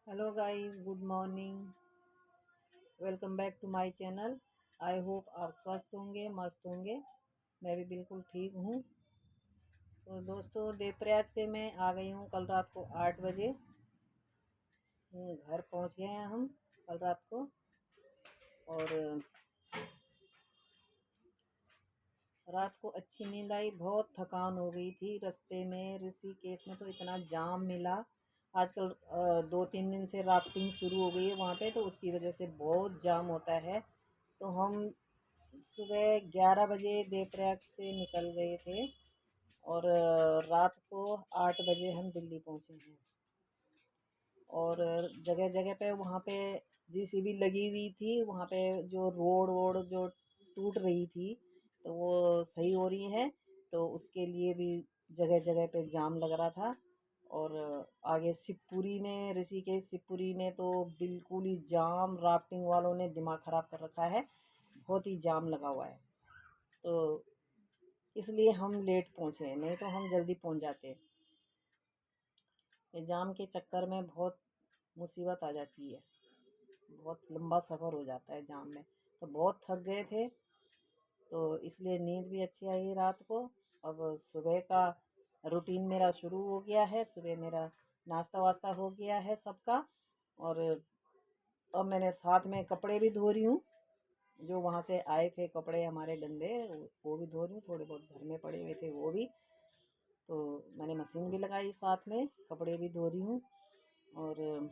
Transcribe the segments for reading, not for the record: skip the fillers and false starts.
Hello guys, good morning. Welcome back to my channel. I hope आप स्वस्थ होंगे, मस्त होंगे। मैं भी बिल्कुल ठीक हूँ। तो दोस्तों, देवप्रयाग से मैं आ गई हूँ कल रात को 8 बजे। घर पहुँच गए हैं हम कल रात को। और रात को अच्छी नींद आई। बहुत थकान हो गई थी रास्ते में। ऋषिकेश में तो इतना जाम मिला। आजकल 2-3 दिन से राफ्टिंग शुरू हो गई है वहाँ पे, तो उसकी वजह से बहुत जाम होता है। तो हम सुबह 11 बजे देवप्रयाग से निकल गए थे और रात को 8 बजे हम दिल्ली पहुँचे हैं। और जगह जगह पे वहाँ पे जेसीबी लगी हुई थी। वहाँ पे जो रोड वोड जो टूट रही थी, तो वो सही हो रही है। तो उसके लिए भी जगह जगह पे जाम लग रहा था। और आगे शिवपुरी में, ऋषिकेश शिवपुरी में तो बिल्कुल ही जाम। राफ्टिंग वालों ने दिमाग ख़राब कर रखा है। बहुत ही जाम लगा हुआ है। तो इसलिए हम लेट पहुँचे, नहीं तो हम जल्दी पहुँच जाते। ये जाम के चक्कर में बहुत मुसीबत आ जाती है। बहुत लंबा सफ़र हो जाता है जाम में। तो बहुत थक गए थे, तो इसलिए नींद भी अच्छी आई रात को। अब सुबह का रूटीन मेरा शुरू हो गया है। सुबह मेरा नाश्ता वास्ता हो गया है सबका। और अब मैंने साथ में कपड़े भी धो रही हूँ। जो वहाँ से आए थे कपड़े हमारे गंदे, वो भी धो रही हूँ। थोड़े बहुत घर में पड़े हुए थे वो भी। तो मैंने मशीन भी लगाई, साथ में कपड़े भी धो रही हूँ। और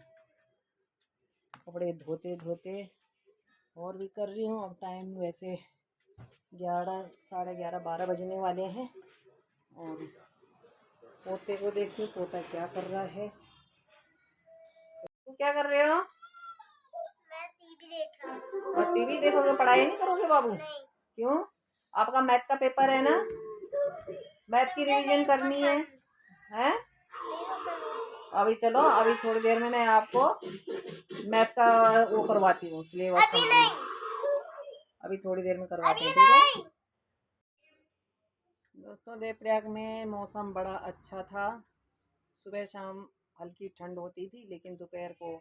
कपड़े धोते धोते और भी कर रही हूँ। अब टाइम वैसे 11, साढ़े 11, 12 बजने वाले हैं। और पोते को देखती हूँ, पोता क्या कर रहा है। तुम क्या कर रहे हो? मैं टीवी देख रहा हूँ। और टीवी देखोगे, पढ़ाई नहीं करोगे बाबू? नहीं, क्यों? आपका मैथ का पेपर है ना? मैथ की मुझे रिवीजन नहीं करनी है। पसंद। हैं? नहीं पसंद मुझे। अभी चलो, अभी थोड़ी देर में मैं आपको मैथ का वो करवाती हूँ, सिलेबस अभी कंप्लीट। नहीं। अभी थोड़ी देर में करवाते अभी हैं, ठीक है? नहीं। दोस्तों, देवप्रयाग में मौसम बड़ा अच्छा था। सुबह शाम हल्की ठंड होती थी, लेकिन दोपहर को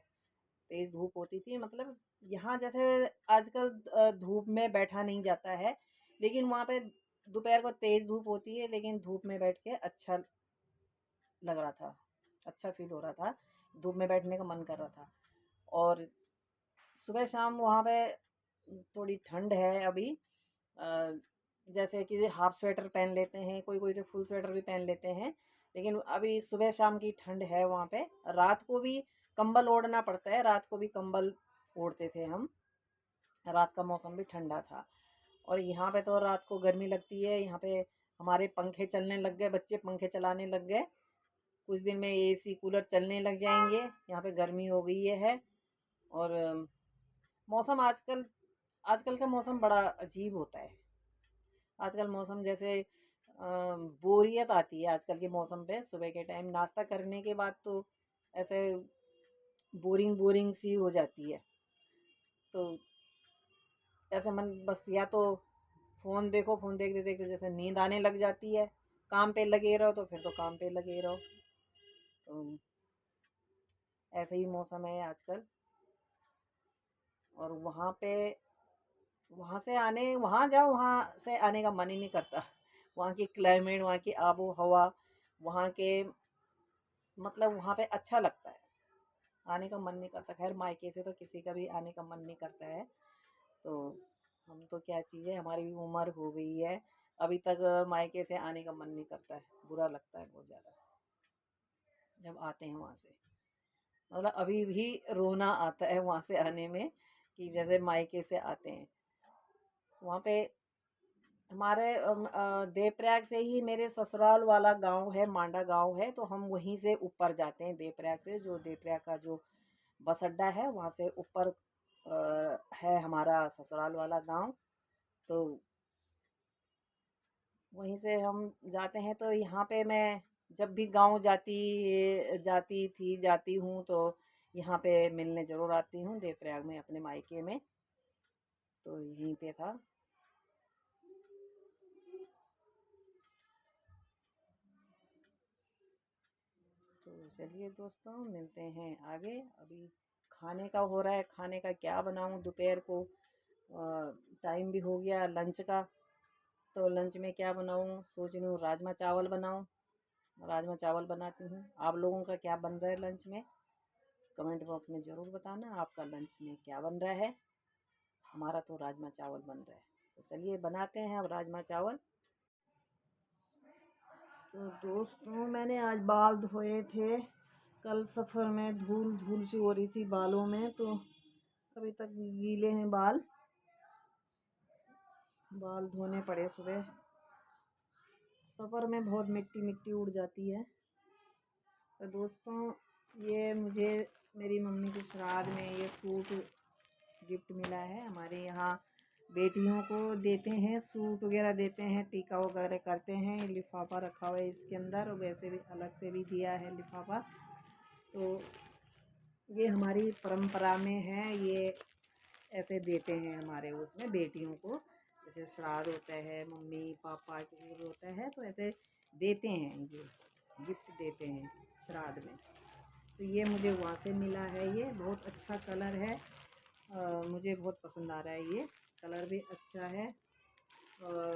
तेज़ धूप होती थी। मतलब यहाँ जैसे आजकल धूप में बैठा नहीं जाता है, लेकिन वहाँ पे दोपहर को तेज़ धूप होती है, लेकिन धूप में बैठ के अच्छा लग रहा था। अच्छा फील हो रहा था। धूप में बैठने का मन कर रहा था। और सुबह शाम वहाँ पे थोड़ी ठंड है अभी। अ, जैसे कि हाफ स्वेटर पहन लेते हैं, कोई कोई तो फुल स्वेटर भी पहन लेते हैं। लेकिन अभी सुबह शाम की ठंड है वहाँ पे। रात को भी कंबल ओढ़ना पड़ता है। रात को भी कंबल ओढ़ते थे हम। रात का मौसम भी ठंडा था। और यहाँ पे तो रात को गर्मी लगती है। यहाँ पे हमारे पंखे चलने लग गए, बच्चे पंखे चलाने लग गए। कुछ दिन में एसी कूलर चलने लग जाएंगे। यहाँ पे गर्मी हो गई है। और मौसम आजकल आजकल का मौसम बड़ा अजीब होता है। आजकल मौसम जैसे बोरियत आती है आजकल के मौसम पे। सुबह के टाइम नाश्ता करने के बाद तो ऐसे बोरिंग बोरिंग सी हो जाती है। तो ऐसे मन बस या तो फ़ोन देखो, फ़ोन देखते देखते जैसे नींद आने लग जाती है। काम पे लगे रहो तो फिर तो काम पे लगे रहो। तो ऐसे ही मौसम है आजकल। और वहाँ से आने वहाँ जाओ, वहाँ से आने का मन ही नहीं करता। वहाँ की क्लाइमेट, वहाँ की आबो हवा, वहाँ के मतलब वहाँ पे अच्छा लगता है। आने का मन नहीं करता। खैर, मायके से तो किसी का भी आने का मन नहीं करता है। तो हम तो क्या चीज़ है, हमारी भी उम्र हो गई है। अभी तक मायके से आने का मन नहीं करता है। बुरा लगता है बहुत ज़्यादा जब आते हैं वहाँ से। मतलब अभी भी रोना आता है वहाँ से आने में, कि जैसे मायके से आते हैं। वहाँ पे हमारे देवप्रयाग से ही मेरे ससुराल वाला गांव है, मांडा गांव है। तो हम वहीं से ऊपर जाते हैं देवप्रयाग से। जो देवप्रयाग का जो बस अड्डा है, वहाँ से ऊपर है हमारा ससुराल वाला गांव। तो वहीं से हम जाते हैं। तो यहाँ पे मैं जब भी गांव जाती हूँ, तो यहाँ पे मिलने ज़रूर आती हूँ देवप्रयाग में, अपने मायके में। तो यहीं पे था। तो चलिए दोस्तों, मिलते हैं आगे। अभी खाने का हो रहा है, खाने का क्या बनाऊं दोपहर को। टाइम भी हो गया लंच का, तो लंच में क्या बनाऊं सोच रही हूँ। राजमा चावल बनाऊं, राजमा चावल बनाती हूँ। आप लोगों का क्या बन रहा है लंच में, कमेंट बॉक्स में ज़रूर बताना आपका लंच में क्या बन रहा है। हमारा तो राजमा चावल बन रहा है, तो चलिए बनाते हैं अब राजमा चावल। तो दोस्तों, मैंने आज बाल धोए थे। कल सफ़र में धूल धूल सी हो रही थी बालों में, तो अभी तक गीले हैं बाल धोने पड़े सुबह। सफ़र में बहुत मिट्टी मिट्टी उड़ जाती है। तो दोस्तों, ये मुझे मेरी मम्मी के श्राद्ध में ये सूट गिफ्ट मिला है। हमारे यहाँ बेटियों को देते हैं, सूट वगैरह देते हैं, टीका वगैरह करते हैं। ये लिफाफा रखा हुआ है इसके अंदर, और वैसे भी अलग से भी दिया है लिफाफा। तो ये हमारी परंपरा में है, ये ऐसे देते हैं हमारे उसमें बेटियों को। जैसे श्राद्ध होता है, मम्मी पापा के होता है, तो ऐसे देते हैं, ये गिफ्ट देते हैं श्राद्ध में। तो ये मुझे वहाँ से मिला है। ये बहुत अच्छा कलर है, मुझे बहुत पसंद आ रहा है। ये कलर भी अच्छा है,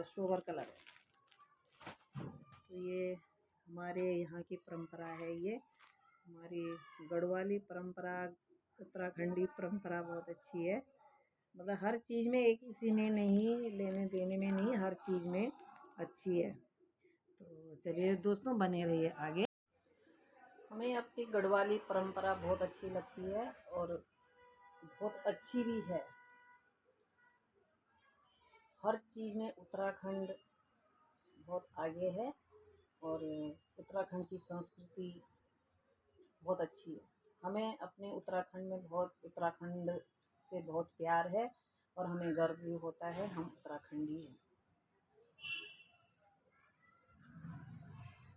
सोबर कलर है। तो ये हमारे यहाँ की परंपरा है। ये हमारी गढ़वाली परंपरा, उत्तराखंडी परंपरा बहुत अच्छी है। मतलब हर चीज़ में, एक इसी में नहीं, लेने देने में नहीं, हर चीज़ में अच्छी है। तो चलिए दोस्तों, बने रहिए आगे। हमें अपनी गढ़वाली परंपरा बहुत अच्छी लगती है और बहुत अच्छी भी है। हर चीज़ में उत्तराखंड बहुत आगे है, और उत्तराखंड की संस्कृति बहुत अच्छी है। हमें अपने उत्तराखंड में उत्तराखंड से बहुत प्यार है, और हमें गर्व भी होता है हम उत्तराखंडी हैं।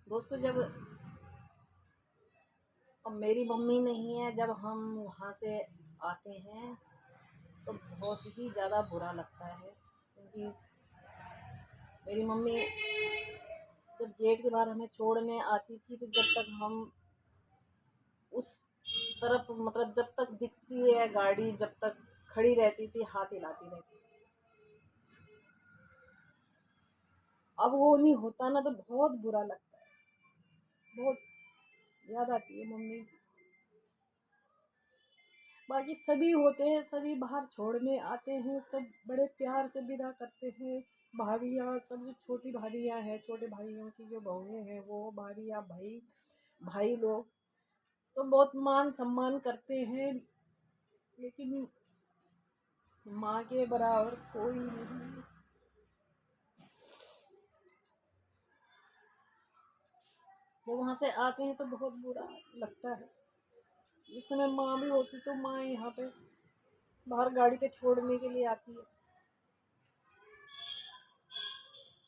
दोस्तों, जब अब मेरी मम्मी नहीं है, जब हम वहाँ से आते हैं तो बहुत ही ज़्यादा बुरा लगता है। क्योंकि मेरी मम्मी जब गेट के बाहर हमें छोड़ने आती थी, तो जब तक हम उस तरफ, मतलब जब तक दिखती है गाड़ी, जब तक खड़ी रहती थी, हाथ हिलाती रहती थी। अब वो नहीं होता ना, तो बहुत बुरा लगता है, बहुत याद आती है मम्मी। बाकी सभी होते हैं, सभी बाहर छोड़ने आते हैं, सब बड़े प्यार से विदा करते हैं। भाभियाँ सब, जो छोटी भाभियाँ हैं, छोटे भाइयों की जो बहुएं हैं, वो भाभियाँ, भाई लोग सब बहुत मान सम्मान करते हैं। लेकिन माँ के बराबर कोई नहीं। जब वहाँ से आते हैं तो बहुत बुरा लगता है। इस समय माँ भी होती तो माँ यहाँ पे बाहर गाड़ी पे छोड़ने के लिए आती है।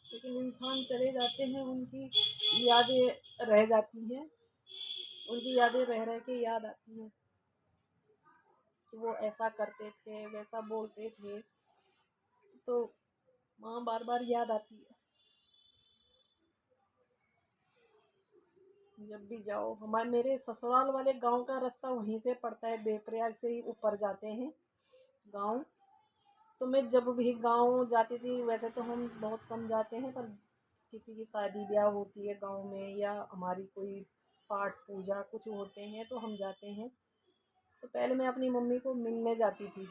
लेकिन इंसान चले जाते हैं, उनकी यादें रह जाती हैं, उनकी यादें रह रह के याद आती हैं कि वो ऐसा करते थे, वैसा बोलते थे। तो माँ बार बार याद आती है। जब भी जाओ, मेरे ससुराल वाले गांव का रास्ता वहीं से पड़ता है, देवप्रयाग से ही ऊपर जाते हैं गांव। तो मैं जब भी गांव जाती थी, वैसे तो हम बहुत कम जाते हैं, पर किसी की शादी ब्याह होती है गांव में, या हमारी कोई पाठ पूजा कुछ होते हैं, तो हम जाते हैं। तो पहले मैं अपनी मम्मी को मिलने जाती थी,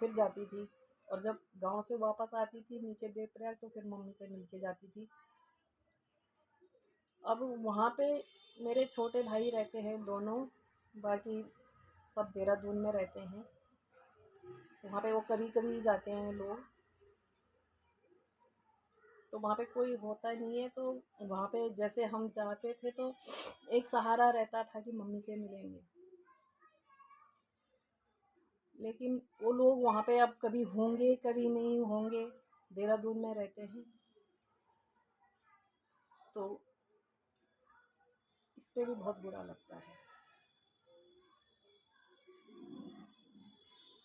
फिर जाती थी, और जब गांव से वापस आती थी नीचे देवप्रयाग, तो फिर मम्मी से मिल के जाती थी। अब वहाँ पे मेरे छोटे भाई रहते हैं दोनों, बाकी सब देहरादून में रहते हैं। वहाँ पे वो कभी कभी जाते हैं लोग, तो वहाँ पे कोई होता नहीं है। तो वहाँ पे जैसे हम जाते थे, तो एक सहारा रहता था कि मम्मी से मिलेंगे। लेकिन वो लोग वहाँ पे अब कभी होंगे कभी नहीं होंगे, देहरादून में रहते हैं। तो इस पे भी बहुत बुरा लगता है।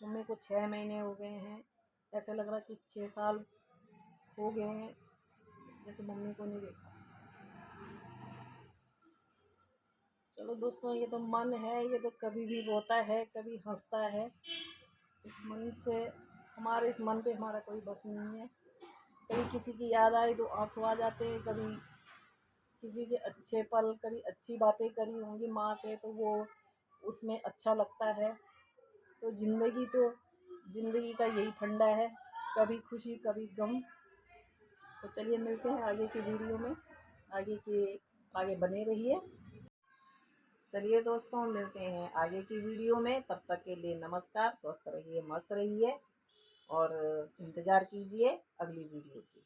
मम्मी को 6 महीने हो गए हैं, ऐसे लग रहा कि 6 साल हो गए हैं जैसे मम्मी को नहीं देखा। चलो दोस्तों, ये तो मन है, ये तो कभी भी रोता है, कभी हंसता है। इस मन से, हमारे इस मन पे हमारा कोई बस नहीं है। कभी किसी की याद आई तो आंसू आ जाते हैं, कभी किसी के अच्छे पल, कभी अच्छी बातें करी होंगी माँ से तो वो उसमें अच्छा लगता है। तो ज़िंदगी का यही फंडा है, कभी खुशी कभी गम। तो चलिए मिलते हैं आगे की वीडियो में, आगे बने रहिए। चलिए दोस्तों, मिलते हैं आगे की वीडियो में। तब तक के लिए नमस्कार, स्वस्थ रहिए, मस्त रहिए और इंतज़ार कीजिए अगली वीडियो की।